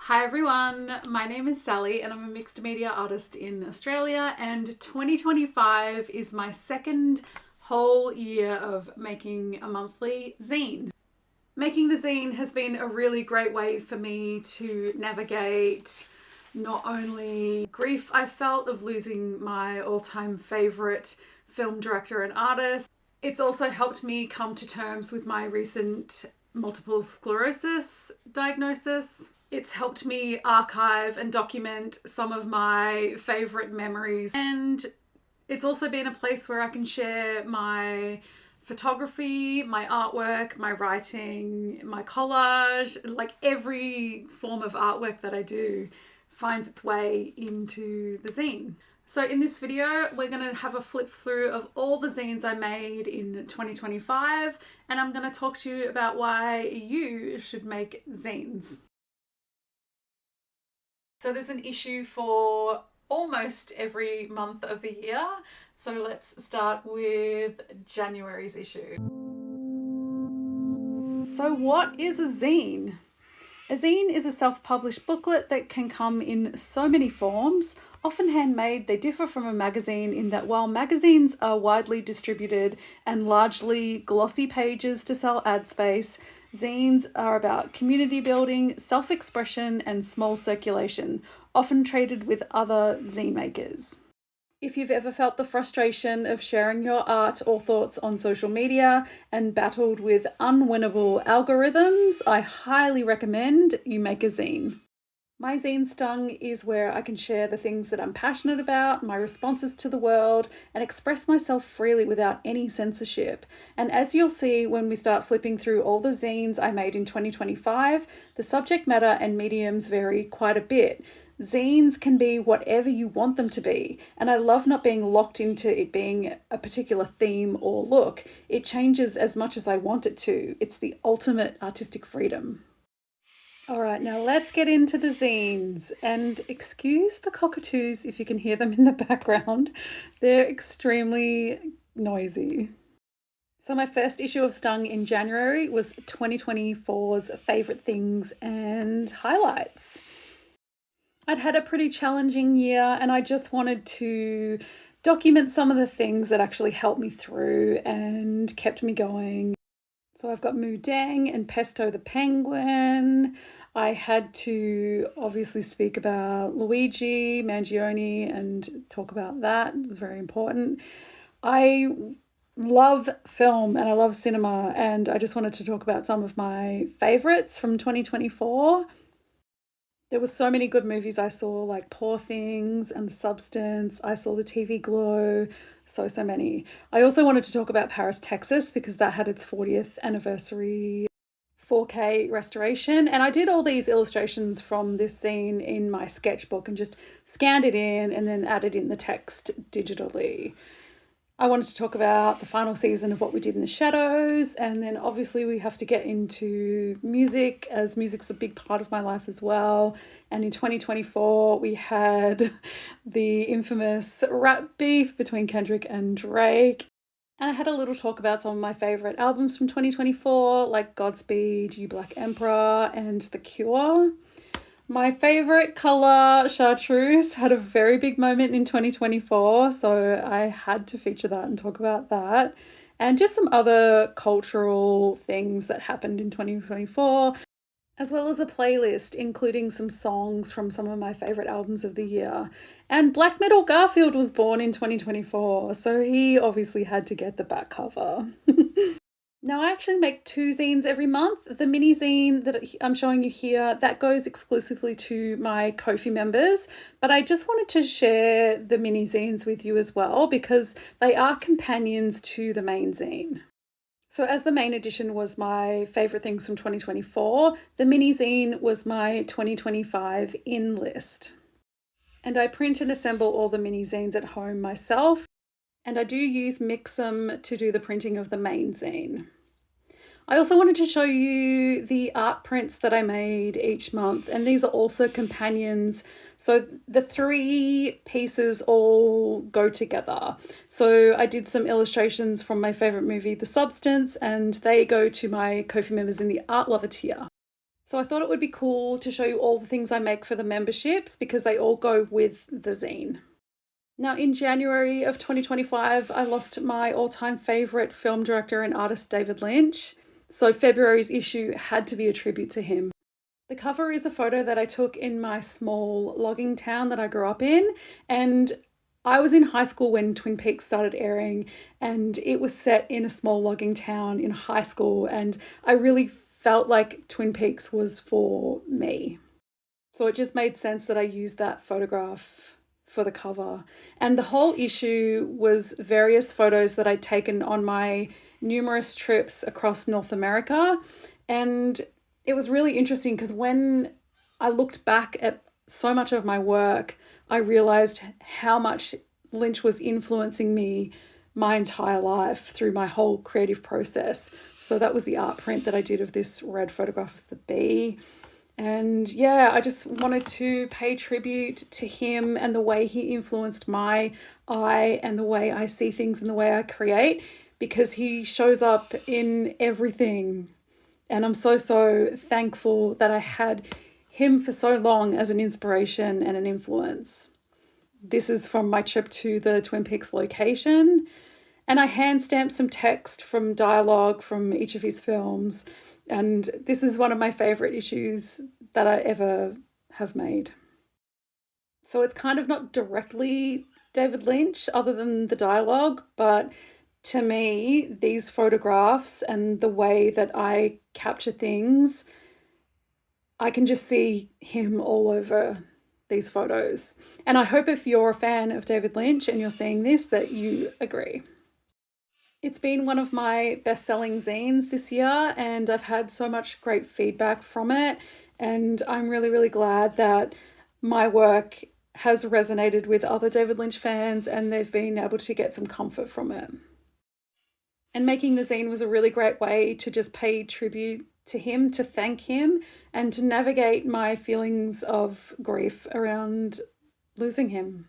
Hi everyone, my name is Sally and I'm a mixed media artist in Australia, and 2025 is my second whole year of making a monthly zine. Making the zine has been a really great way for me to navigate not only grief I felt of losing my all-time favourite film director and artist, it's also helped me come to terms with my recent multiple sclerosis diagnosis. It's helped me archive and document some of my favourite memories, and it's also been a place where I can share my photography, my artwork, my writing, my collage, like every form of artwork that I do finds its way into the zine. So in this video, we're going to have a flip through of all the zines I made in 2025, and I'm going to talk to you about why you should make zines. So there's an issue for almost every month of the year. So let's start with January's issue. So what is a zine? A zine is a self-published booklet that can come in so many forms. Often handmade, they differ from a magazine in that while magazines are widely distributed and largely glossy pages to sell ad space, zines are about community building, self-expression, and small circulation, often traded with other zine makers. If you've ever felt the frustration of sharing your art or thoughts on social media and battled with unwinnable algorithms, I highly recommend you make a zine. My zine stung is where I can share the things that I'm passionate about, my responses to the world, and express myself freely without any censorship. And as you'll see when we start flipping through all the zines I made in 2025, the subject matter and mediums vary quite a bit. Zines can be whatever you want them to be, and I love not being locked into it being a particular theme or look. It changes as much as I want it to. It's the ultimate artistic freedom. All right, now let's get into the zines, and excuse the cockatoos if you can hear them in the background. They're extremely noisy. So my first issue of Stung in January was 2024's favourite things and highlights. I'd had a pretty challenging year and I just wanted to document some of the things that actually helped me through and kept me going. So I've got Moodang and Pesto the Penguin. I had to obviously speak about Luigi Mangione and talk about that. It was very important. I love film and I love cinema, and I just wanted to talk about some of my favourites from 2024. There were so many good movies I saw, like Poor Things and The Substance. I saw The TV Glow, so many. I also wanted to talk about Paris, Texas, because that had its 40th anniversary 4K restoration. And I did all these illustrations from this scene in my sketchbook and just scanned it in and then added in the text digitally. I wanted to talk about the final season of What We Did in the Shadows, and then obviously we have to get into music, as music's a big part of my life as well. And in 2024 we had the infamous rap beef between Kendrick and Drake. And I had a little talk about some of my favourite albums from 2024, like Godspeed, You Black Emperor, and The Cure. My favourite colour, chartreuse, had a very big moment in 2024, so I had to feature that and talk about that. And just some other cultural things that happened in 2024, as well as a playlist including some songs from some of my favourite albums of the year. And Black Metal Garfield was born in 2024, so he obviously had to get the back cover. Now I actually make two zines every month. The mini zine that I'm showing you here, that goes exclusively to my Ko-fi members, but I just wanted to share the mini zines with you as well because they are companions to the main zine. So as the main edition was my favourite things from 2024, the mini zine was my 2025 in list. And I print and assemble all the mini zines at home myself, and I do use Mixam to do the printing of the main zine. I also wanted to show you the art prints that I made each month, and these are also companions. So the three pieces all go together. So I did some illustrations from my favourite movie, The Substance, and they go to my Ko-fi members in the Art Lover tier. So I thought it would be cool to show you all the things I make for the memberships because they all go with the zine. Now, in January of 2025, I lost my all-time favourite film director and artist, David Lynch. So February's issue had to be a tribute to him. The cover is a photo that I took in my small logging town that I grew up in, and I was in high school when Twin Peaks started airing, and it was set in a small logging town in high school, and I really felt like Twin Peaks was for me. So it just made sense that I used that photograph for the cover. And the whole issue was various photos that I'd taken on my numerous trips across North America. And it was really interesting because when I looked back at so much of my work, I realized how much Lynch was influencing me my entire life through my whole creative process. So that was the art print that I did of this red photograph of the bee. And yeah, I just wanted to pay tribute to him and the way he influenced my eye and the way I see things and the way I create, because he shows up in everything. And I'm so thankful that I had him for so long as an inspiration and an influence. This is from my trip to the Twin Peaks location. And I hand stamped some text from dialogue from each of his films. And this is one of my favorite issues that I ever have made. So it's kind of not directly David Lynch other than the dialogue, but to me, these photographs and the way that I capture things, I can just see him all over these photos. And I hope if you're a fan of David Lynch and you're seeing this, that you agree. It's been one of my best-selling zines this year, and I've had so much great feedback from it. And I'm really glad that my work has resonated with other David Lynch fans and they've been able to get some comfort from it. And making the zine was a really great way to just pay tribute to him, to thank him, and to navigate my feelings of grief around losing him.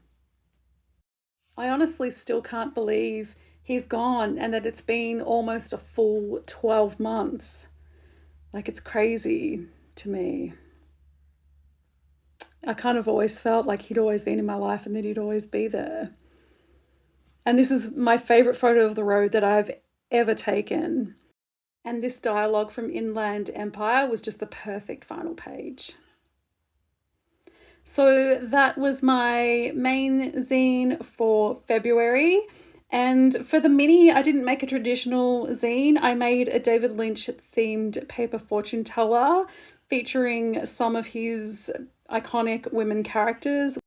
I honestly still can't believe he's gone and that it's been almost a full 12 months. Like, it's crazy to me. I kind of always felt like he'd always been in my life and that he'd always be there. And this is my favorite photo of the road that I've ever taken. And this dialogue from Inland Empire was just the perfect final page. So that was my main zine for February. And for the mini, I didn't make a traditional zine. I made a David Lynch themed paper fortune teller featuring some of his iconic women characters.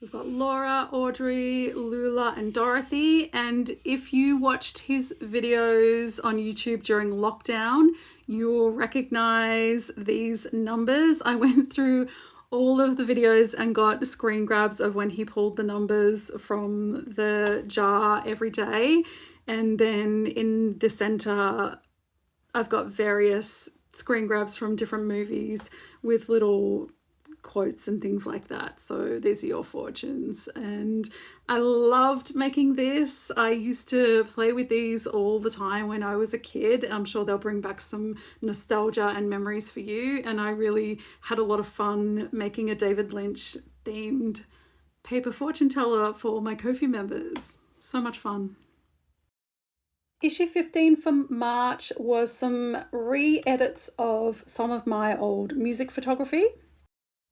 We've got Laura, Audrey, Lula, and Dorothy. And if you watched his videos on YouTube during lockdown, you'll recognize these numbers. I went through all of the videos and got screen grabs of when he pulled the numbers from the jar every day. And then in the center, I've got various screen grabs from different movies with little quotes and things like that. So these are your fortunes. And I loved making this. I used to play with these all the time when I was a kid. I'm sure they'll bring back some nostalgia and memories for you. And I really had a lot of fun making a David Lynch themed paper fortune teller for my Ko-fi members. So much fun. Issue 15 from March was some re-edits of some of my old music photography.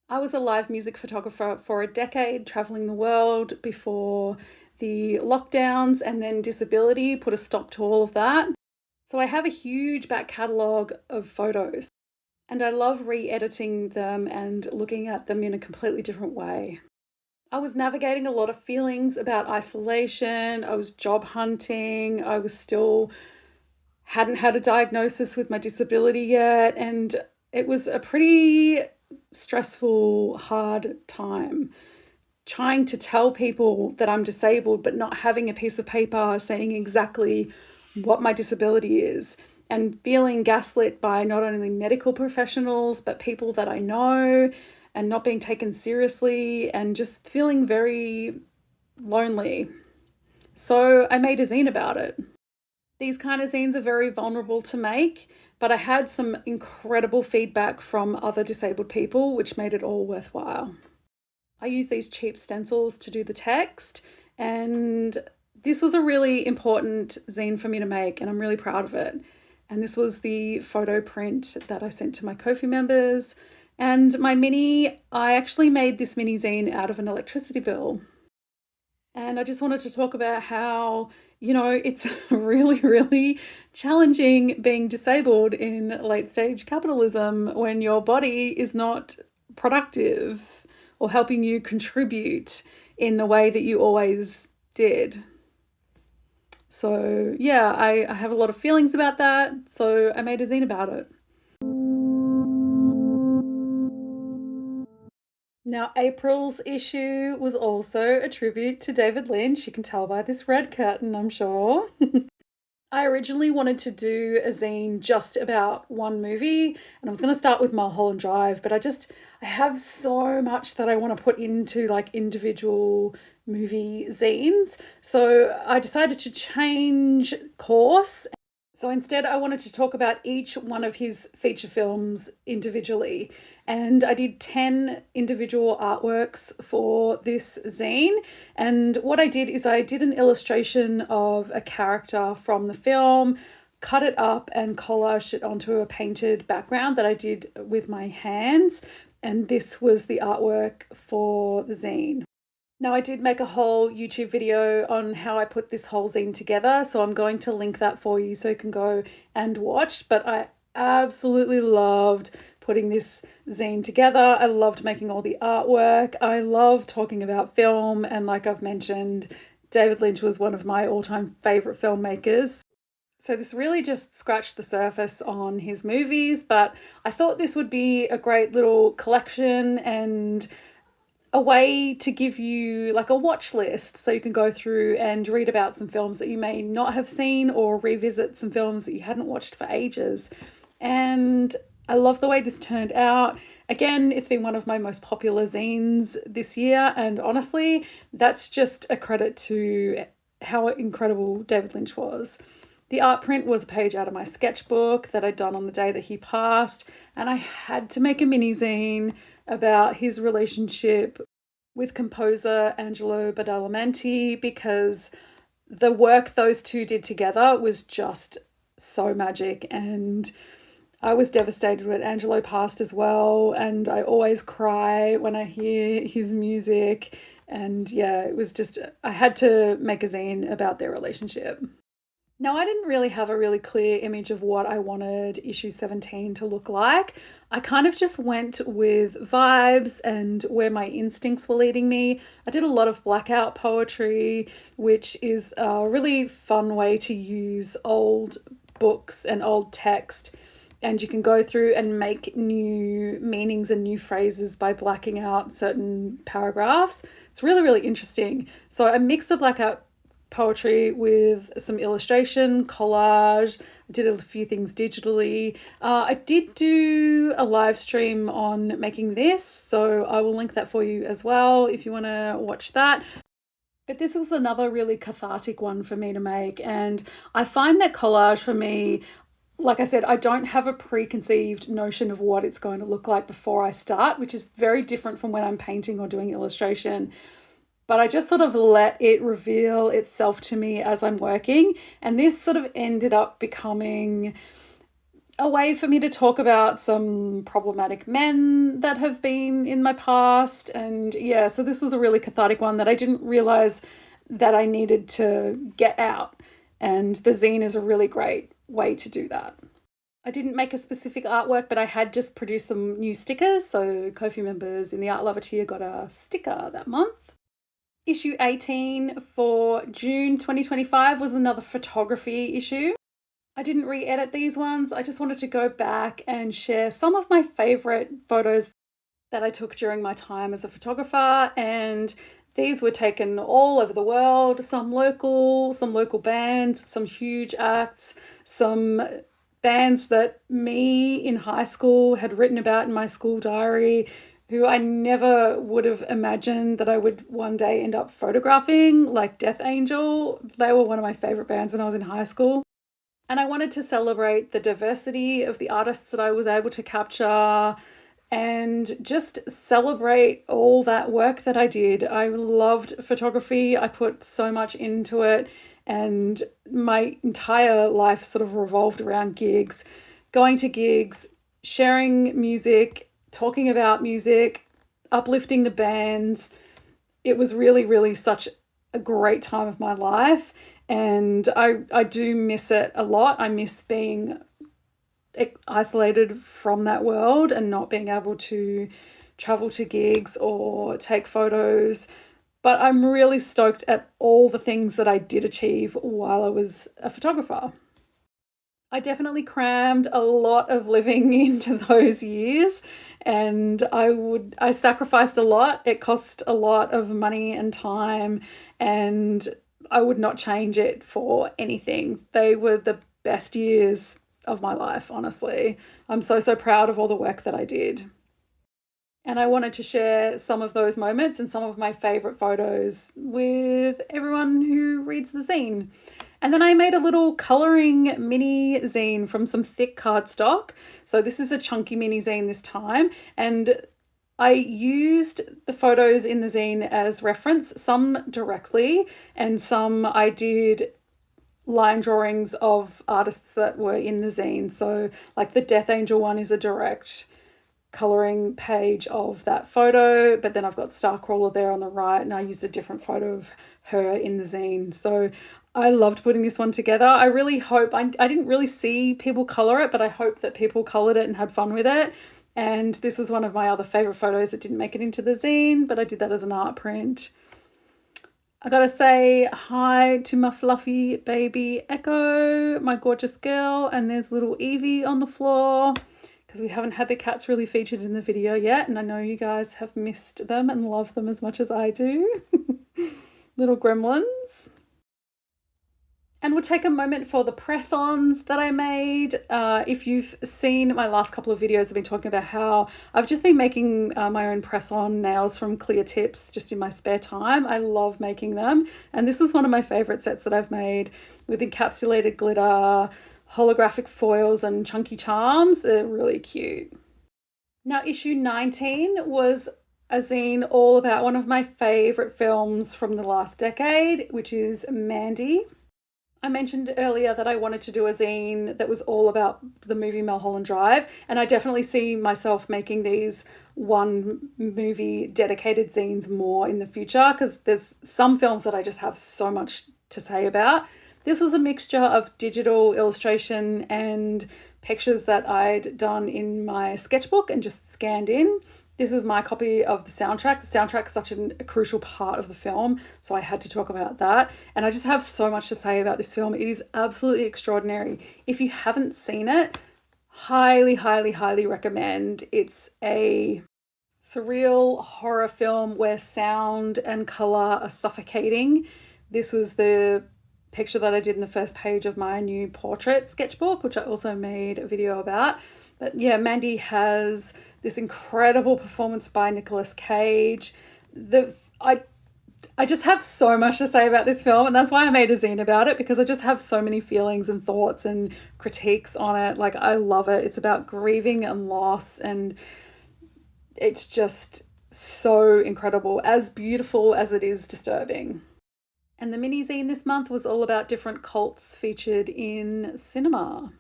I was a live music photographer for a decade, traveling the world before the lockdowns, and then disability put a stop to all of that. So I have a huge back catalogue of photos, and I love re-editing them and looking at them in a completely different way. I was navigating a lot of feelings about isolation. I was job hunting. I was still hadn't had a diagnosis with my disability yet, and it was a pretty stressful, hard time trying to tell people that I'm disabled, but not having a piece of paper saying exactly what my disability is, and feeling gaslit by not only medical professionals, but people that I know, and not being taken seriously, and just feeling very lonely. So I made a zine about it. These kind of zines are very vulnerable to make but I had some incredible feedback from other disabled people, which made it all worthwhile. I use these cheap stencils to do the text, and this was a really important zine for me to make, and I'm really proud of it. And this was the photo print that I sent to my Ko-fi members. And my mini, I actually made this mini zine out of an electricity bill. And I just wanted to talk about how, it's really, really challenging being disabled in late stage capitalism when your body is not productive or helping you contribute in the way that you always did. So yeah, I have a lot of feelings about that. So I made a zine about it. Now, April's issue was also a tribute to David Lynch. You can tell by this red curtain, I'm sure. I originally wanted to do a zine just about one movie, and I was going to start with Mulholland Drive, but I have so much that I want to put into like individual movie zines. So I decided to change course. So instead, I wanted to talk about each one of his feature films individually. And I did 10 individual artworks for this zine. And what I did is I did an illustration of a character from the film, cut it up and collaged it onto a painted background that I did with my hands. And this was the artwork for the zine. Now, I did make a whole YouTube video on how I put this whole zine together, so I'm going to link that for you so you can go and watch, but I absolutely loved putting this zine together. I loved making all the artwork. I love talking about film, and like I've mentioned, David Lynch was one of my all-time favorite filmmakers. So this really just scratched the surface on his movies, but I thought this would be a great little collection and a way to give you like a watch list so you can go through and read about some films that you may not have seen or revisit some films that you hadn't watched for ages. And I love the way this turned out. Again, it's been one of my most popular zines this year, and honestly, that's just a credit to how incredible David Lynch was. The art print was a page out of my sketchbook that I'd done on the day that he passed, and I had to make a mini zine about his relationship with composer Angelo Badalamenti because the work those two did together was just so magic, and I was devastated when Angelo passed as well, and I always cry when I hear his music, and yeah, it was just, I had to make a zine about their relationship. Now, I didn't really have a really clear image of what I wanted issue 17 to look like. I kind of just went with vibes and where my instincts were leading me. I did a lot of blackout poetry, which is a really fun way to use old books and old text. And you can go through and make new meanings and new phrases by blacking out certain paragraphs. It's really, really interesting. So I mixed the blackout poetry with some illustration, collage. I did a few things digitally. I did do a live stream on making this, so I will link that for you as well if you want to watch that. But this was another really cathartic one for me to make, and I find that collage for me, like I said, I don't have a preconceived notion of what it's going to look like before I start, which is very different from when I'm painting or doing illustration. But I just sort of let it reveal itself to me as I'm working. And this sort of ended up becoming a way for me to talk about some problematic men that have been in my past. And yeah, so this was a really cathartic one that I didn't realize that I needed to get out. And the zine is a really great way to do that. I didn't make a specific artwork, but I had just produced some new stickers. So Ko-fi members in the Art Lover tier got a sticker that month. Issue 18 for June 2025 was another photography issue. I didn't re-edit these ones. I just wanted to go back and share some of my favorite photos that I took during my time as a photographer, and these were taken all over the world, some local bands, some huge acts, some bands that me in high school had written about in my school diary, who I never would have imagined that I would one day end up photographing, like Death Angel. They were one of my favorite bands when I was in high school. And I wanted to celebrate the diversity of the artists that I was able to capture and just celebrate all that work that I did. I loved photography. I put so much into it, and my entire life sort of revolved around gigs, going to gigs, sharing music, talking about music, uplifting the bands. It was really, really such a great time of my life, and I do miss it a lot. I miss being isolated from that world and not being able to travel to gigs or take photos. But I'm really stoked at all the things that I did achieve while I was a photographer. I definitely crammed a lot of living into those years, and I sacrificed a lot. It cost a lot of money and time, and I would not change it for anything. They were the best years of my life, honestly. I'm so, so proud of all the work that I did. And I wanted to share some of those moments and some of my favourite photos with everyone who reads the zine. And then I made a little colouring mini zine from some thick cardstock. So this is a chunky mini zine this time. And I used the photos in the zine as reference, some directly, and some I did line drawings of artists that were in the zine. So like the Death Angel one is a direct colouring page of that photo, but then I've got Starcrawler there on the right, and I used a different photo of her in the zine. So I loved putting this one together. I really hope, I didn't really see people colour it, but I hope that people coloured it and had fun with it. And this was one of my other favourite photos that didn't make it into the zine, but I did that as an art print. I gotta say hi to my fluffy baby Echo, my gorgeous girl, and there's little Evie on the floor because we haven't had the cats really featured in the video yet, and I know you guys have missed them and love them as much as I do. Little gremlins. And we'll take a moment for the press-ons that I made. If you've seen my last couple of videos, I've been talking about how I've just been making my own press-on nails from clear tips just in my spare time. I love making them. And this was one of my favorite sets that I've made with encapsulated glitter, holographic foils, and chunky charms. They're really cute. Now, issue 19 was a zine all about one of my favorite films from the last decade, which is Mandy. I mentioned earlier that I wanted to do a zine that was all about the movie Mulholland Drive, and I definitely see myself making these one movie dedicated zines more in the future because there's some films that I just have so much to say about. This was a mixture of digital illustration and pictures that I'd done in my sketchbook and just scanned in. This is my copy of the soundtrack. The soundtrack is such a crucial part of the film, so I had to talk about that. And I just have so much to say about this film. It is absolutely extraordinary. If you haven't seen it, highly, highly, highly recommend. It's a surreal horror film where sound and colour are suffocating. This was the picture that I did in the first page of my new portrait sketchbook, which I also made a video about. But yeah, Mandy has this incredible performance by Nicolas Cage. I just have so much to say about this film, and that's why I made a zine about it, because I just have so many feelings and thoughts and critiques on it. Like, I love it. It's about grieving and loss, and it's just so incredible, as beautiful as it is disturbing. And the mini zine this month was all about different cults featured in cinema.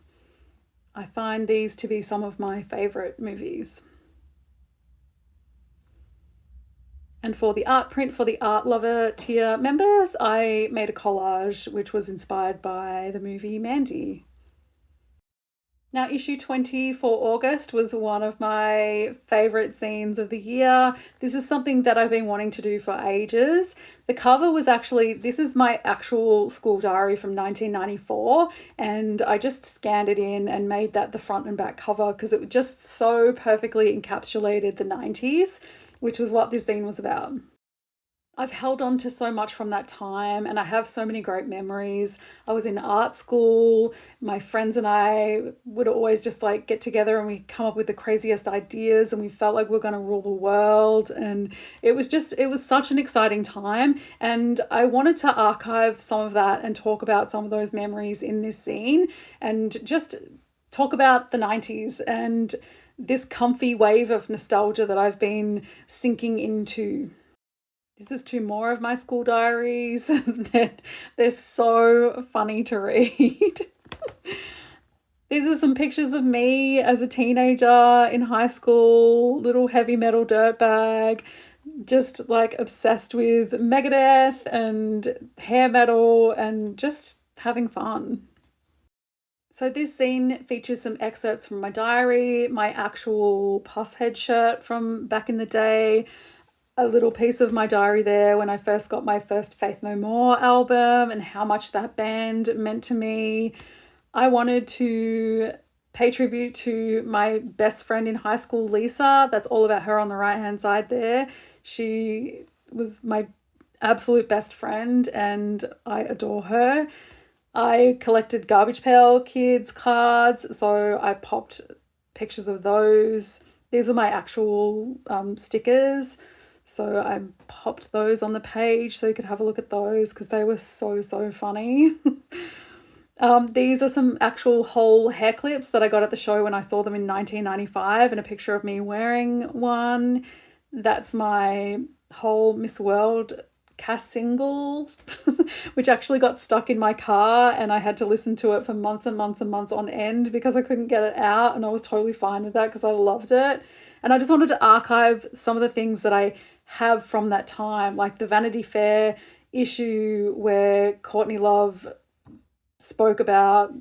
I find these to be some of my favourite movies. And for the art print for the Art Lover tier members, I made a collage which was inspired by the movie Mandy. Now, issue 20 for August was one of my favourite zines of the year. This is something that I've been wanting to do for ages. The cover was actually, this is my actual school diary from 1994, and I just scanned it in and made that the front and back cover because it just so perfectly encapsulated the 90s, which was what this zine was about. I've held on to so much from that time and I have so many great memories. I was in art school. My friends and I would always just like get together and we come up with the craziest ideas and we felt like we are going to rule the world. And it was such an exciting time. And I wanted to archive some of that and talk about some of those memories in this zine and just talk about the 90s and this comfy wave of nostalgia that I've been sinking into. This is two more of my school diaries. They're so funny to read. These are some pictures of me as a teenager in high school, little heavy metal dirtbag, just like obsessed with Megadeth and hair metal and just having fun. So this zine features some excerpts from my diary, my actual Pusshead shirt from back in the day, a little piece of my diary there when I first got my first Faith No More album and how much that band meant to me. I wanted to pay tribute to my best friend in high school, Lisa. That's all about her on the right-hand side there. She was my absolute best friend and I adore her. I collected Garbage Pail Kids cards, so I popped pictures of those. These were my actual stickers. So I popped those on the page so you could have a look at those because they were so, so funny. These are some actual whole hair clips that I got at the show when I saw them in 1995 and a picture of me wearing one. That's my whole Miss World cast single, which actually got stuck in my car and I had to listen to it for months and months and months on end because I couldn't get it out, and I was totally fine with that because I loved it. And I just wanted to archive some of the things that I have from that time, like the Vanity Fair issue where Courtney Love spoke about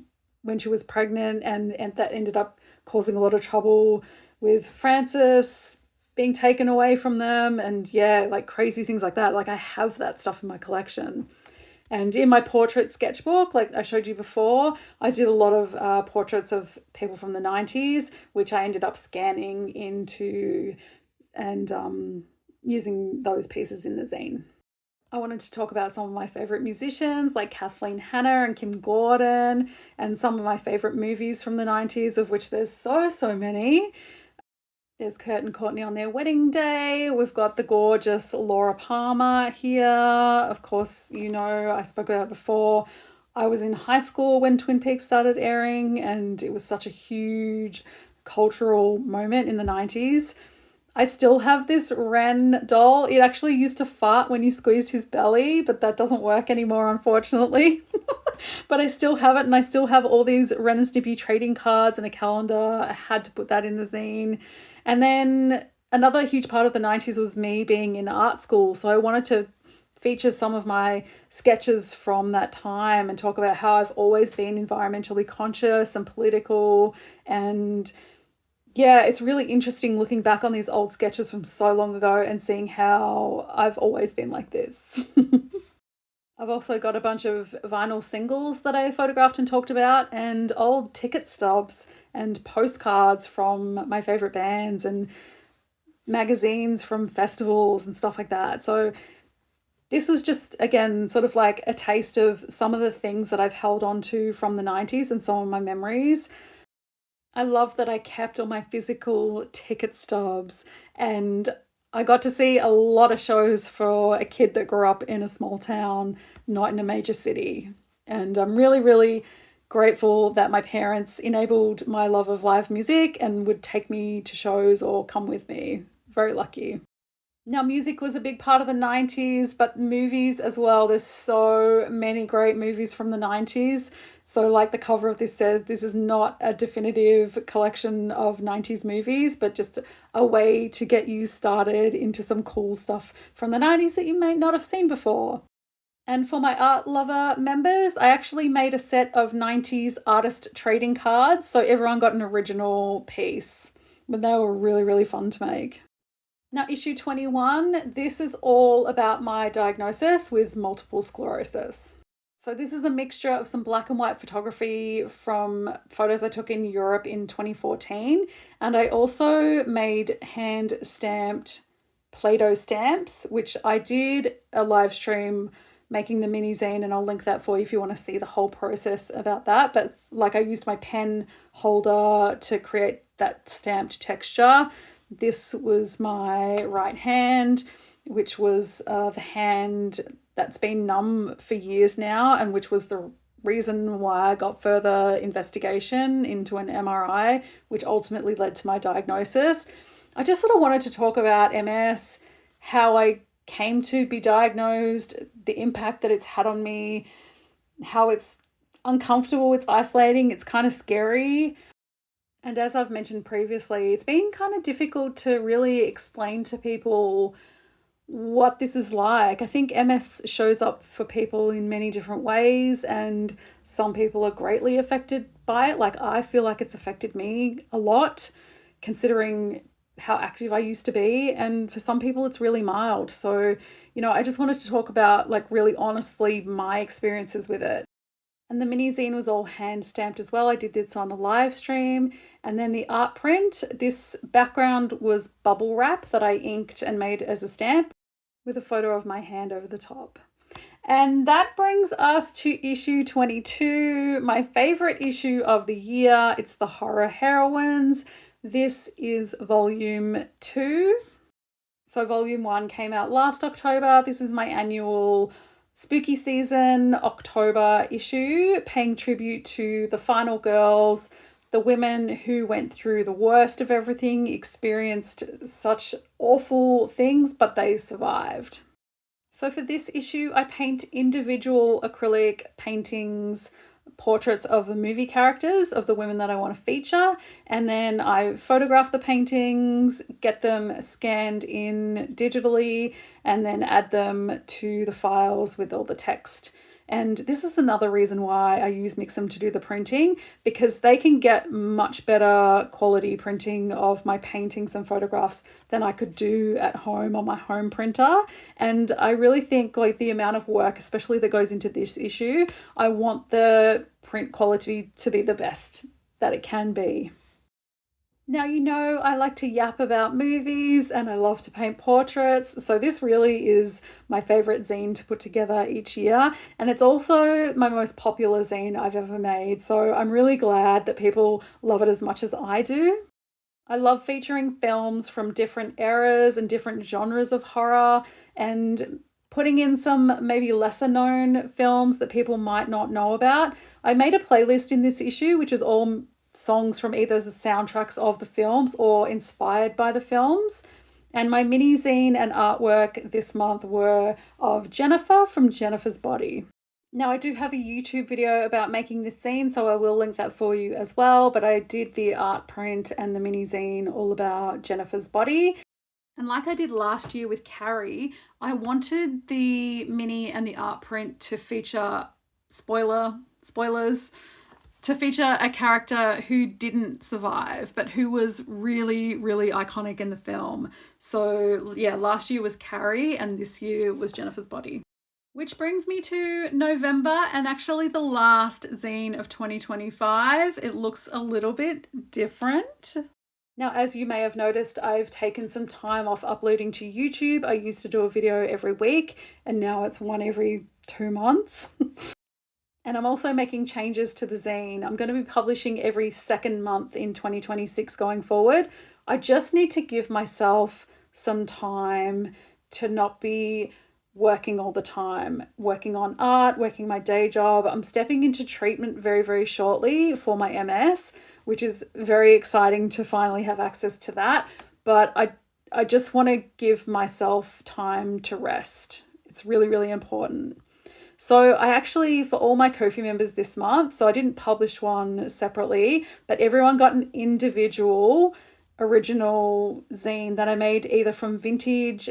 when she was pregnant and that ended up causing a lot of trouble with Francis being taken away from them, and yeah, like crazy things like that. Like I have that stuff in my collection. And in my portrait sketchbook, like I showed you before, I did a lot of portraits of people from the 90s, which I ended up scanning into and using those pieces in the zine. I wanted to talk about some of my favourite musicians like Kathleen Hanna and Kim Gordon, and some of my favourite movies from the 90s, of which there's so, so many. There's Kurt and Courtney on their wedding day. We've got the gorgeous Laura Palmer here. Of course, you know, I spoke about it before. I was in high school when Twin Peaks started airing, and it was such a huge cultural moment in the 90s. I still have this Ren doll. It actually used to fart when you squeezed his belly, but that doesn't work anymore, unfortunately. But I still have it, and I still have all these Ren and Stimpy trading cards and a calendar. I had to put that in the zine. And then another huge part of the 90s was me being in art school. So I wanted to feature some of my sketches from that time and talk about how I've always been environmentally conscious and political. And yeah, it's really interesting looking back on these old sketches from so long ago and seeing how I've always been like this. I've also got a bunch of vinyl singles that I photographed and talked about, and old ticket stubs and postcards from my favourite bands and magazines from festivals and stuff like that. So this was just, again, sort of like a taste of some of the things that I've held on to from the 90s and some of my memories. I love that I kept all my physical ticket stubs, and I got to see a lot of shows for a kid that grew up in a small town, not in a major city. And I'm really, really grateful that my parents enabled my love of live music and would take me to shows or come with me. Very lucky. Now, music was a big part of the 90s, but movies as well. There's so many great movies from the 90s. So like the cover of this says, this is not a definitive collection of 90s movies, but just a way to get you started into some cool stuff from the 90s that you may not have seen before. And for my art lover members, I actually made a set of 90s artist trading cards. So everyone got an original piece, but they were really, really fun to make. Now, issue 21, this is all about my diagnosis with multiple sclerosis. So this is a mixture of some black and white photography from photos I took in Europe in 2014. And I also made hand-stamped Play-Doh stamps, which I did a live stream making the mini zine, and I'll link that for you if you want to see the whole process about that. But like, I used my pen holder to create that stamped texture. This was my right hand, which was the hand that's been numb for years now, and which was the reason why I got further investigation into an MRI, which ultimately led to my diagnosis. I just sort of wanted to talk about MS, how I came to be diagnosed, the impact that it's had on me, how it's uncomfortable, it's isolating, it's kind of scary. And as I've mentioned previously, it's been kind of difficult to really explain to people what this is like. I think MS shows up for people in many different ways, and some people are greatly affected by it. Like, I feel like it's affected me a lot, considering how active I used to be. And for some people, it's really mild. So, I just wanted to talk about, like, really honestly my experiences with it. And the mini zine was all hand stamped as well. I did this on a live stream. And then the art print, this background was bubble wrap that I inked and made as a stamp with a photo of my hand over the top. And that brings us to issue 22, my favorite issue of the year. It's the Horror Heroines. This is volume 2. So volume 1 came out last October. This is my annual spooky season October issue, paying tribute to the final girls, the women who went through the worst of everything, experienced such awful things, but they survived. So for this issue, I paint individual acrylic paintings, portraits of the movie characters, of the women that I want to feature, and then I photograph the paintings, get them scanned in digitally, and then add them to the files with all the text. And this is another reason why I use Mixam to do the printing, because they can get much better quality printing of my paintings and photographs than I could do at home on my home printer. And I really think, like, the amount of work, especially that goes into this issue, I want the print quality to be the best that it can be. Now, I like to yap about movies and I love to paint portraits. So this really is my favorite zine to put together each year. And it's also my most popular zine I've ever made. So I'm really glad that people love it as much as I do. I love featuring films from different eras and different genres of horror, and putting in some maybe lesser known films that people might not know about. I made a playlist in this issue, which is all songs from either the soundtracks of the films or inspired by the films. And my mini zine and artwork this month were of Jennifer from Jennifer's Body. Now, I do have a YouTube video about making this zine, so I will link that for you as well, but I did the art print and the mini zine all about Jennifer's Body. And like I did last year with Carrie, I wanted the mini and the art print to feature spoilers, to feature a character who didn't survive, but who was really, really iconic in the film. So yeah, last year was Carrie and this year was Jennifer's Body. Which brings me to November, and actually the last zine of 2025. It looks a little bit different. Now, as you may have noticed, I've taken some time off uploading to YouTube. I used to do a video every week, and now it's one every 2 months. And I'm also making changes to the zine. I'm going to be publishing every second month in 2026 going forward. I just need to give myself some time to not be working all the time, working on art, working my day job. I'm stepping into treatment very, very shortly for my MS, which is very exciting to finally have access to that. But I just want to give myself time to rest. It's really, really important. So I actually, for all my Ko-fi members this month, so I didn't publish one separately, but everyone got an individual original zine that I made either from vintage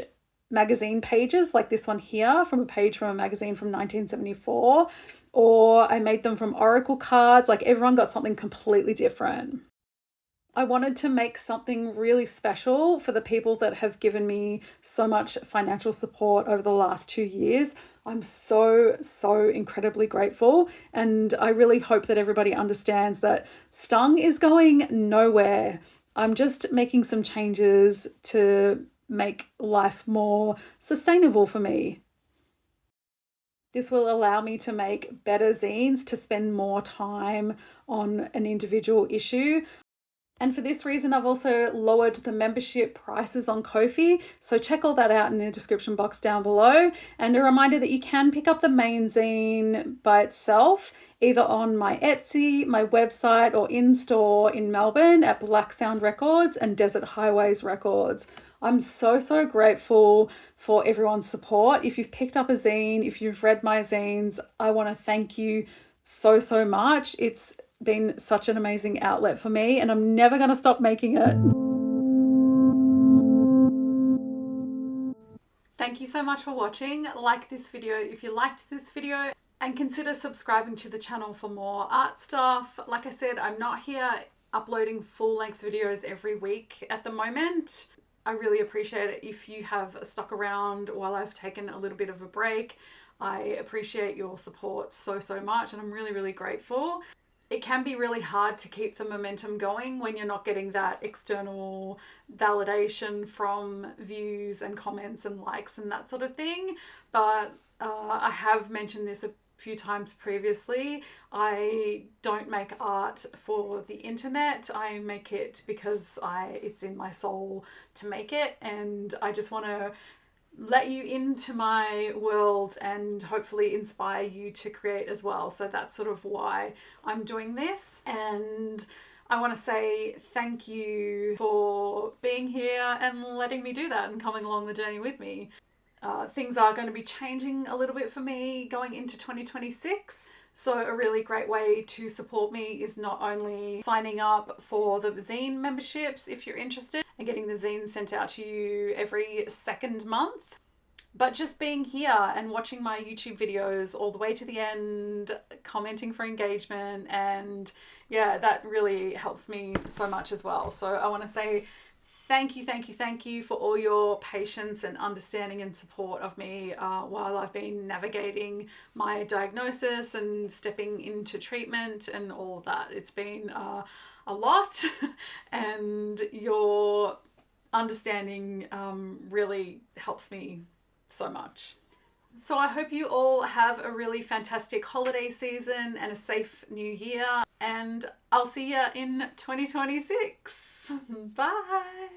magazine pages, like this one here, from a page from a magazine from 1974, or I made them from oracle cards. Like, everyone got something completely different. I wanted to make something really special for the people that have given me so much financial support over the last 2 years. I'm so incredibly grateful, and I really hope that everybody understands that Stung is going nowhere. I'm just making some changes to make life more sustainable for me. This will allow me to make better zines, to spend more time on an individual issue. And for this reason, I've also lowered the membership prices on Ko-fi. So check all that out in the description box down below. And a reminder that you can pick up the main zine by itself, either on my Etsy, my website, or in-store in Melbourne at Black Sound Records and Desert Highways Records. I'm so grateful for everyone's support. If you've picked up a zine, if you've read my zines, I want to thank you so much. It's been such an amazing outlet for me, and I'm never going to stop making it. Thank you so much for watching. Like this video if you liked this video, and consider subscribing to the channel for more art stuff. Like I said, I'm not here uploading full-length videos every week at the moment. I really appreciate it if you have stuck around while I've taken a little bit of a break. I appreciate your support so much, and I'm really grateful. It can be really hard to keep the momentum going when you're not getting that external validation from views and comments and likes and that sort of thing. But I have mentioned this a few times previously. I don't make art for the internet. I make it because it's in my soul to make it, and I just want to let you into my world and hopefully inspire you to create as well. So that's sort of why I'm doing this. And I want to say thank you for being here and letting me do that and coming along the journey with me. Things are going to be changing a little bit for me going into 2026. So a really great way to support me is not only signing up for the zine memberships if you're interested and getting the zines sent out to you every second month, but just being here and watching my YouTube videos all the way to the end, commenting for engagement, and yeah, that really helps me so much as well. So I want to say thank you for all your patience and understanding and support of me while I've been navigating my diagnosis and stepping into treatment and all of that. It's been a lot, and your understanding really helps me so much. So I hope you all have a really fantastic holiday season and a safe new year, and I'll see you in 2026. Bye.